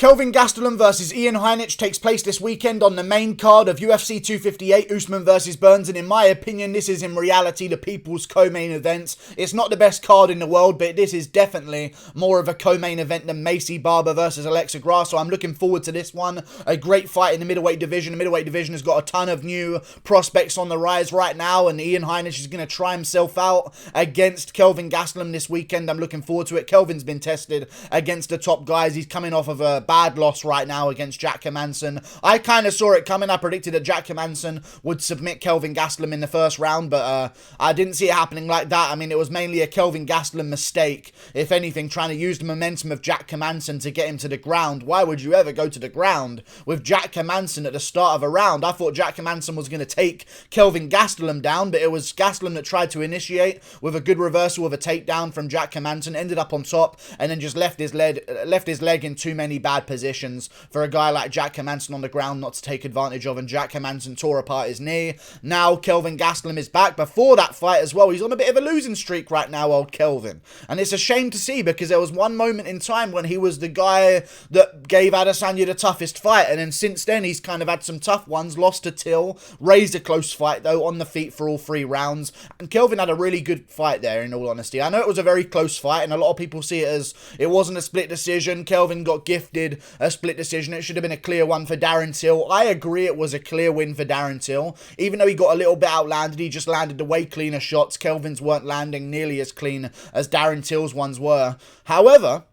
Kelvin Gastelum versus Ian Heinisch takes place this weekend on the main card of UFC 258, Usman versus Burns, and in my opinion, this is in reality the people's co-main event. It's not the best card in the world, but this is definitely more of a co-main event than Macy Barber versus Alexa Grasso. I'm looking forward to this one. A great fight in the middleweight division. The middleweight division has got a ton of new prospects on the rise right now, and Ian Heinisch is going to try himself out against Kelvin Gastelum this weekend. I'm looking forward to it. Kelvin's been tested against the top guys. He's coming off of a bad loss right now against Jack Hermansson. I kind of saw it coming. I predicted that Jack Hermansson would submit Kelvin Gastelum in the first round, but I didn't see it happening like that. I mean, it was mainly a Kelvin Gastelum mistake, if anything, trying to use the momentum of Jack Hermansson to get him to the ground. Why would you ever go to the ground with Jack Hermansson at the start of a round? I thought Jack Hermansson was going to take Kelvin Gastelum down, but it was Gastelum that tried to initiate with a good reversal of a takedown from Jack Hermansson, ended up on top, and then just left his leg in too many bad positions for a guy like Jack Hermansson on the ground not to take advantage of, and Jack Hermansson tore apart his knee. Now Kelvin Gastelum is back. Before that fight as well, he's on a bit of a losing streak right now, old Kelvin, and it's a shame to see, because there was one moment in time when he was the guy that gave Adesanya the toughest fight, and then since then he's kind of had some tough ones. Lost to Till, raised a close fight though, on the feet for all 3 rounds, and Kelvin had a really good fight there, in all honesty. I know it was a very close fight, and a lot of people see it as it wasn't a split decision. Kelvin got gifted a split decision. It should have been a clear one for Darren Till. I agree it was a clear win for Darren Till. Even though he got a little bit outlanded, he just landed the way cleaner shots. Kelvin's weren't landing nearly as clean as Darren Till's ones were. However,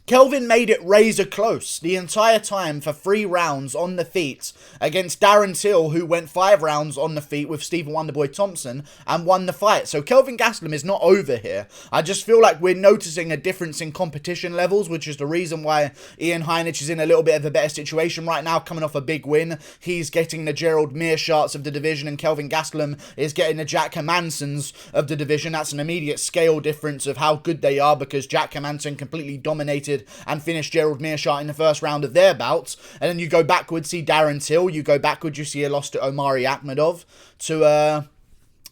Kelvin made it razor close the entire time for 3 rounds on the feet against Darren Till, who went 5 rounds on the feet with Stephen Wonderboy Thompson and won the fight. So Kelvin Gastelum is not over here. I just feel like we're noticing a difference in competition levels, which is the reason why Ian Heinisch is in a little bit of a better situation right now, coming off a big win. He's getting the Gerald Meerschaerts of the division, and Kelvin Gastelum is getting the Jack Hermanssons of the division. That's an immediate scale difference of how good they are, because Jack Hermansson completely dominated and finished Gerald Meerschaert in the first round of their bouts. And then you go backwards, see Darren Till. You go backwards, you see a loss to Omari Akhmedov. To, a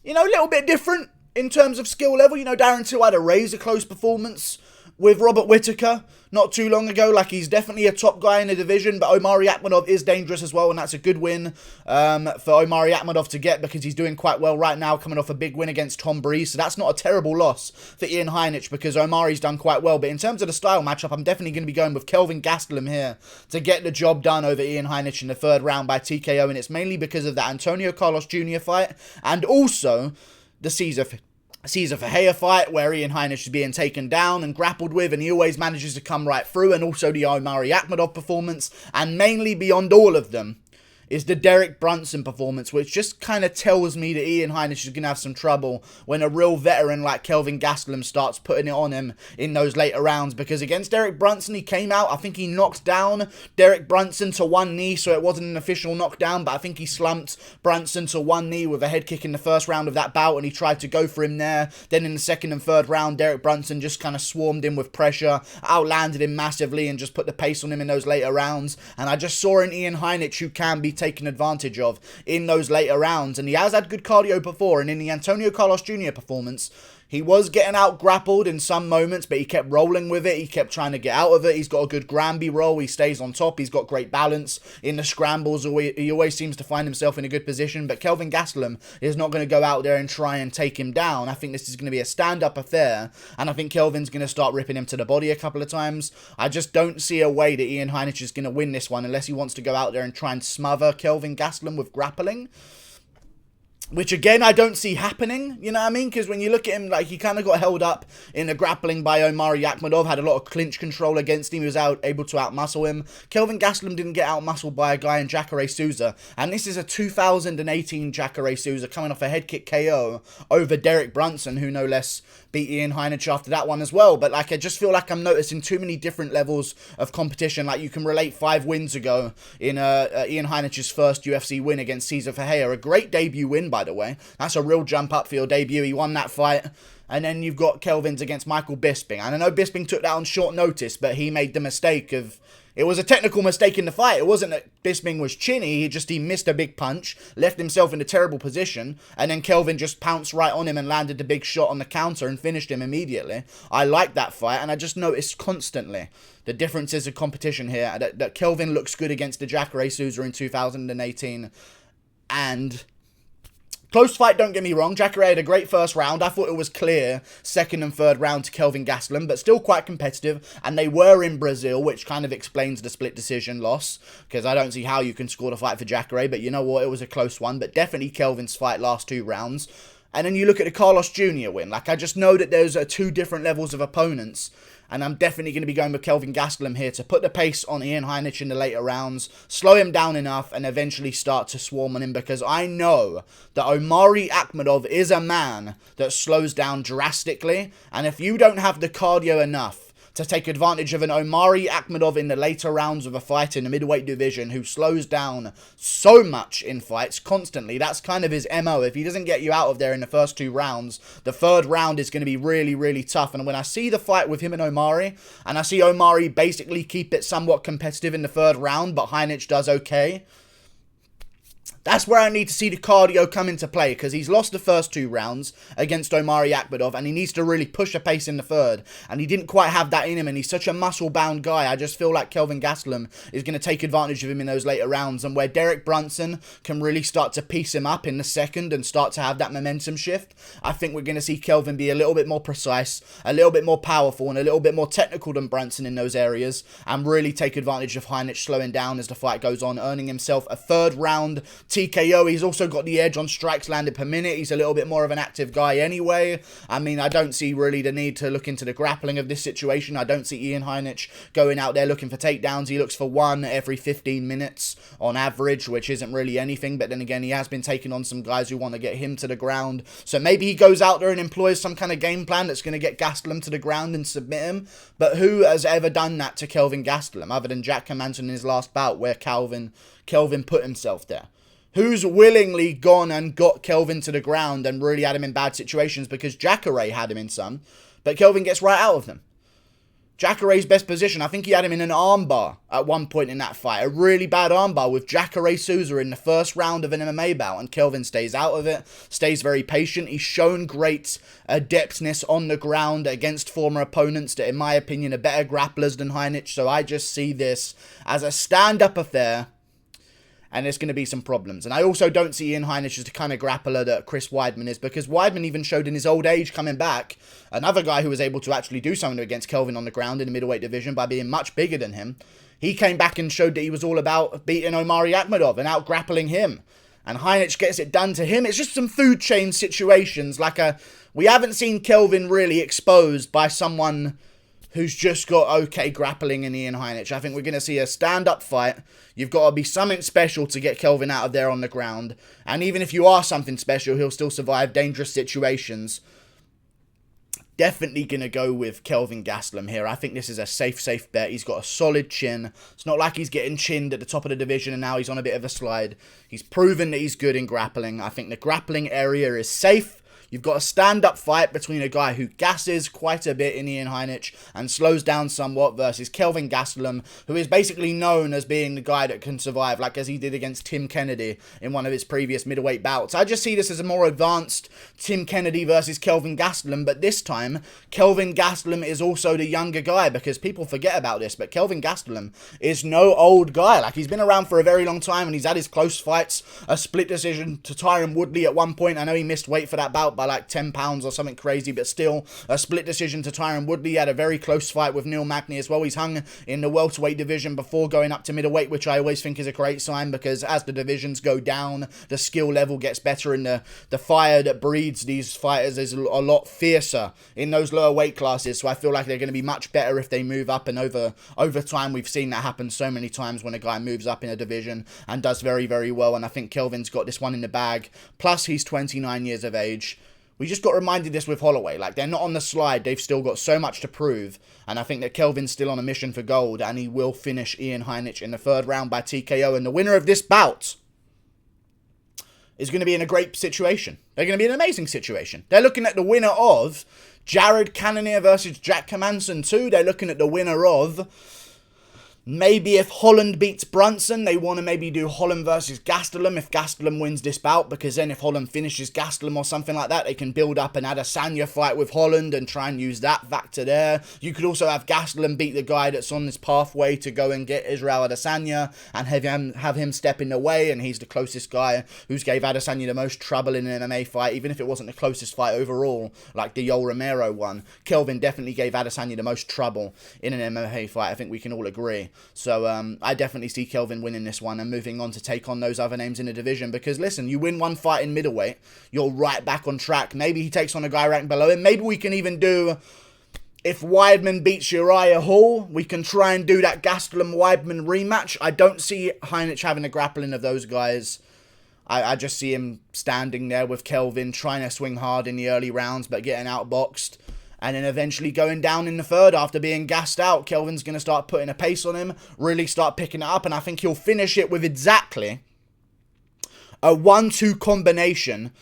little bit different in terms of skill level. Darren Till had a razor close performance with Robert Whittaker not too long ago. Like, he's definitely a top guy in the division, but Omari Akhmedov is dangerous as well, and that's a good win for Omari Akhmedov to get, because he's doing quite well right now, coming off a big win against Tom Breeze. So that's not a terrible loss for Ian Heinisch, because Omari's done quite well. But in terms of the style matchup, I'm definitely going to be going with Kelvin Gastelum here to get the job done over Ian Heinisch in the 3rd round by TKO, and it's mainly because of that Antonio Carlos Jr. fight, and also the Cesar Ferreira fight, where Ian Heinisch is being taken down and grappled with, and he always manages to come right through, and also the Omari Akhmedov performance, and mainly beyond all of them is the Derek Brunson performance, which just kind of tells me that Ian Heinisch is going to have some trouble when a real veteran like Kelvin Gastelum starts putting it on him in those later rounds. Because against Derek Brunson, he came out, I think he knocked down Derek Brunson to 1 knee, so it wasn't an official knockdown, but I think he slumped Brunson to 1 knee with a head kick in the first round of that bout, and he tried to go for him there. Then in the 2nd and 3rd round, Derek Brunson just kind of swarmed him with pressure, outlanded him massively, and just put the pace on him in those later rounds. And I just saw an Ian Heinisch who can be taken advantage of in those later rounds, and he has had good cardio before. And in the Antonio Carlos Jr. performance, he was getting out grappled in some moments, but he kept rolling with it. He kept trying to get out of it. He's got a good Granby roll. He stays on top. He's got great balance in the scrambles. He always seems to find himself in a good position. But Kelvin Gastelum is not going to go out there and try and take him down. I think this is going to be a stand-up affair, and I think Kelvin's going to start ripping him to the body a couple of times. I just don't see a way that Ian Heinisch is going to win this one unless he wants to go out there and try and smother Kelvin Gastelum with grappling, which, again, I don't see happening, you know what I mean? Because when you look at him, like, he kind of got held up in the grappling by Omari Akhmedov, had a lot of clinch control against him, he was able to outmuscle him. Kelvin Gastelum didn't get outmuscled by a guy in Jacare Souza, and this is a 2018 Jacare Souza coming off a head kick KO over Derek Brunson, who no less beat Ian Heinisch after that one as well. But, like, I just feel like I'm noticing too many different levels of competition. Like, you can relate 5 wins ago in Ian Heinisch's first UFC win against Cesar Ferreira. A great debut win, by the way. That's a real jump up for your debut. He won that fight. And then you've got Kelvin's against Michael Bisping. And I know Bisping took that on short notice, but he made the mistake of It was a technical mistake in the fight. It wasn't that Bisping was chinny. He missed a big punch, left himself in a terrible position, and then Kelvin just pounced right on him and landed the big shot on the counter and finished him immediately. I like that fight, and I just noticed constantly the differences of competition here, that Kelvin looks good against the Jacare Souza in 2018, and close fight, don't get me wrong. Jacare had a great first round. I thought it was clear second and third round to Kelvin Gastelum, but still quite competitive. And they were in Brazil, which kind of explains the split decision loss, because I don't see how you can score the fight for Jacare. But you know what? It was a close one. But definitely Kelvin's fight last 2 rounds. And then you look at the Carlos Jr. win. Like, I just know that there's 2 different levels of opponents. And I'm definitely going to be going with Kelvin Gastelum here to put the pace on Ian Heinisch in the later rounds, slow him down enough, and eventually start to swarm on him, because I know that Omari Akhmedov is a man that slows down drastically. And if you don't have the cardio enough to take advantage of an Omari Akhmedov in the later rounds of a fight in the middleweight division who slows down so much in fights constantly, that's kind of his MO. If he doesn't get you out of there in the first 2 rounds, the third round is going to be really, really tough. And when I see the fight with him and Omari, and I see Omari basically keep it somewhat competitive in the third round, but Heinisch does okay, that's where I need to see the cardio come into play, because he's lost the first 2 rounds against Omari Akhmedov, and he needs to really push a pace in the third, and he didn't quite have that in him, and he's such a muscle-bound guy. I just feel like Kelvin Gastelum is going to take advantage of him in those later rounds, and where Derek Brunson can really start to piece him up in the second and start to have that momentum shift, I think we're going to see Kelvin be a little bit more precise, a little bit more powerful, and a little bit more technical than Brunson in those areas, and really take advantage of Heinisch slowing down as the fight goes on, earning himself a third round TKO. He's also got the edge on strikes landed per minute. He's a little bit more of an active guy anyway. I mean, I don't see really the need to look into the grappling of this situation. I don't see Ian Heinisch going out there looking for takedowns. He looks for 1 every 15 minutes on average, which isn't really anything. But then again, he has been taking on some guys who want to get him to the ground. So maybe he goes out there and employs some kind of game plan that's going to get Gastelum to the ground and submit him. But who has ever done that to Kelvin Gastelum other than Jack Hermansson in his last bout, where Kelvin put himself there? Who's willingly gone and got Kelvin to the ground and really had him in bad situations? Because Jacare had him in some, but Kelvin gets right out of them. Jacare's best position, I think he had him in an armbar at one point in that fight. A really bad armbar with Jacare Souza in the first round of an MMA bout, and Kelvin stays out of it, stays very patient. He's shown great adeptness on the ground against former opponents that, in my opinion, are better grapplers than Heinisch. So I just see this as a stand-up affair, and there's going to be some problems. And I also don't see Ian Heinisch as the kind of grappler that Chris Weidman is, because Weidman even showed in his old age coming back, another guy who was able to actually do something against Kelvin on the ground in the middleweight division by being much bigger than him. He came back and showed that he was all about beating Omari Akhmedov and out-grappling him. And Heinisch gets it done to him. It's just some food chain situations. We haven't seen Kelvin really exposed by someone who's just got okay grappling in Ian Heinisch. I think we're going to see a stand-up fight. You've got to be something special to get Kelvin out of there on the ground. And even if you are something special, he'll still survive dangerous situations. Definitely going to go with Kelvin Gastelum here. I think this is a safe bet. He's got a solid chin. It's not like he's getting chinned at the top of the division and now he's on a bit of a slide. He's proven that he's good in grappling. I think the grappling area is safe. You've got a stand-up fight between a guy who gasses quite a bit in Ian Heinisch and slows down somewhat versus Kelvin Gastelum, who is basically known as being the guy that can survive, like as he did against Tim Kennedy in one of his previous middleweight bouts. I just see this as a more advanced Tim Kennedy versus Kelvin Gastelum, but this time, Kelvin Gastelum is also the younger guy, because people forget about this, but Kelvin Gastelum is no old guy. Like, he's been around for a very long time, and he's had his close fights, a split decision to Tyron Woodley at one point. I know he missed weight for that bout by like 10 pounds or something crazy, but still a split decision to Tyron Woodley. He had a very close fight with Neil Magny as well. He's hung in the welterweight division before going up to middleweight, which I always think is a great sign, because as the divisions go down, the skill level gets better, and the fire that breeds these fighters is a lot fiercer in those lower weight classes. So I feel like they're going to be much better if they move up, and over time we've seen that happen so many times when a guy moves up in a division and does very, very well, and I think Kelvin's got this one in the bag. Plus he's 29 years of age. We just got reminded this with Holloway. Like, they're not on the slide. They've still got so much to prove. And I think that Kelvin's still on a mission for gold. And he will finish Ian Heinisch in the third round by TKO. And the winner of this bout is going to be in a great situation. They're going to be in an amazing situation. They're looking at the winner of Jared Cannonier versus Jack Hermansson 2. They're looking at the winner of Maybe if Holland beats Brunson, they want to maybe do Holland versus Gastelum if Gastelum wins this bout, because then if Holland finishes Gastelum or something like that, they can build up an Adesanya fight with Holland and try and use that factor there. You could also have Gastelum beat the guy that's on this pathway to go and get Israel Adesanya and have him step in the way, and he's the closest guy who's gave Adesanya the most trouble in an MMA fight, even if it wasn't the closest fight overall, like the Yoel Romero one. Kelvin definitely gave Adesanya the most trouble in an MMA fight, I think we can all agree. So I definitely see Kelvin winning this one and moving on to take on those other names in the division. Because listen, you win one fight in middleweight, you're right back on track. Maybe he takes on a guy ranked below him. Maybe we can even do, if Weidman beats Uriah Hall, we can try and do that Gastelum-Weidman rematch. I don't see Heinisch having a grappling of those guys. I just see him standing there with Kelvin, trying to swing hard in the early rounds, but getting outboxed. And then eventually going down in the third after being gassed out. Kelvin's going to start putting a pace on him, really start picking it up, and I think he'll finish it with exactly a 1-2 combination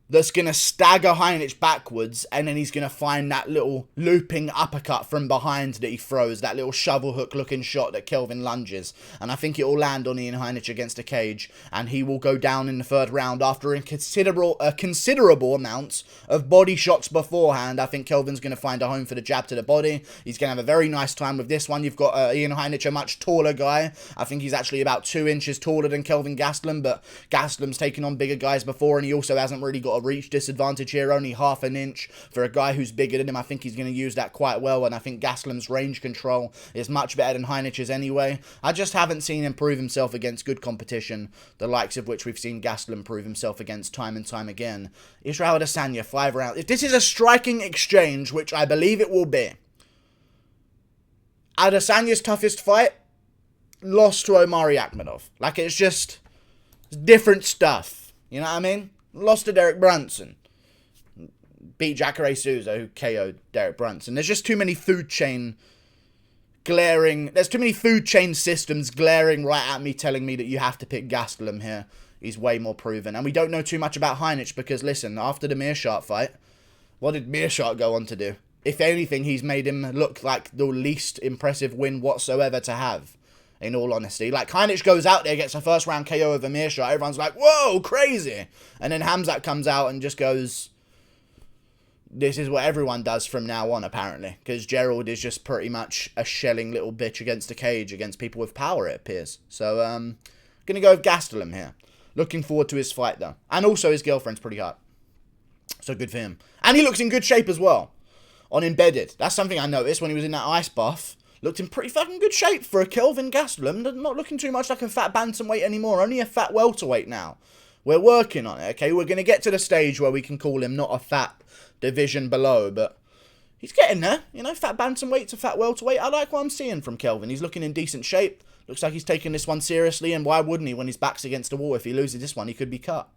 that's going to stagger Heinisch backwards, and then he's going to find that little looping uppercut from behind that he throws, that little shovel hook looking shot that Kelvin lunges, and I think it will land on Ian Heinisch against a cage, and he will go down in the third round after a considerable amount of body shots beforehand. I think Kelvin's going to find a home for the jab to the body. He's going to have a very nice time with this one. You've got Ian Heinisch, a much taller guy. I think he's actually about 2 inches taller than Kelvin Gastelum, but Gastelum's taken on bigger guys before, and he also hasn't really got a reach disadvantage here, only half an inch for a guy who's bigger than him. I think he's going to use that quite well, and I think Gastelum's range control is much better than Heinisch's anyway. I just haven't seen him prove himself against good competition, the likes of which we've seen Gastelum prove himself against time and time again. Israel Adesanya, 5 rounds. If this is a striking exchange, which I believe it will be, Adesanya's toughest fight, lost to Omari Akhmedov. Like, it's just different stuff. You know what I mean? Lost to Derek Brunson. Beat Jacare Souza, who KO'd Derek Brunson. There's just too many food chain glaring... There's too many food chain systems glaring right at me, telling me that you have to pick Gastelum here. He's way more proven. And we don't know too much about Heinisch because, listen, after the Meerschaert fight, what did Meerschaert go on to do? If anything, he's made him look like the least impressive win whatsoever to have. In all honesty, like, Heinisch goes out there, gets a first round KO over Meerschaert, everyone's like, whoa, crazy. And then Hamzat comes out and just goes, this is what everyone does from now on, apparently. Because Gerald is just pretty much a shelling little bitch against a cage, against people with power, it appears. So, gonna go with Gastelum here. Looking forward to his fight, though. And also, his girlfriend's pretty hot. So, good for him. And he looks in good shape as well. On Embedded. That's something I noticed when he was in that ice bath. Looked in pretty fucking good shape for a Kelvin Gastelum. Not looking too much like a fat bantamweight anymore. Only a fat welterweight now. We're working on it, okay? We're going to get to the stage where we can call him not a fat division below, but he's getting there. You know, fat bantamweight to fat welterweight. I like what I'm seeing from Kelvin. He's looking in decent shape. Looks like he's taking this one seriously, and why wouldn't he when his back's against the wall? If he loses this one, he could be cut.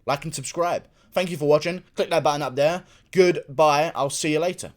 Like and subscribe. Thank you for watching. Click that button up there. Goodbye. I'll see you later.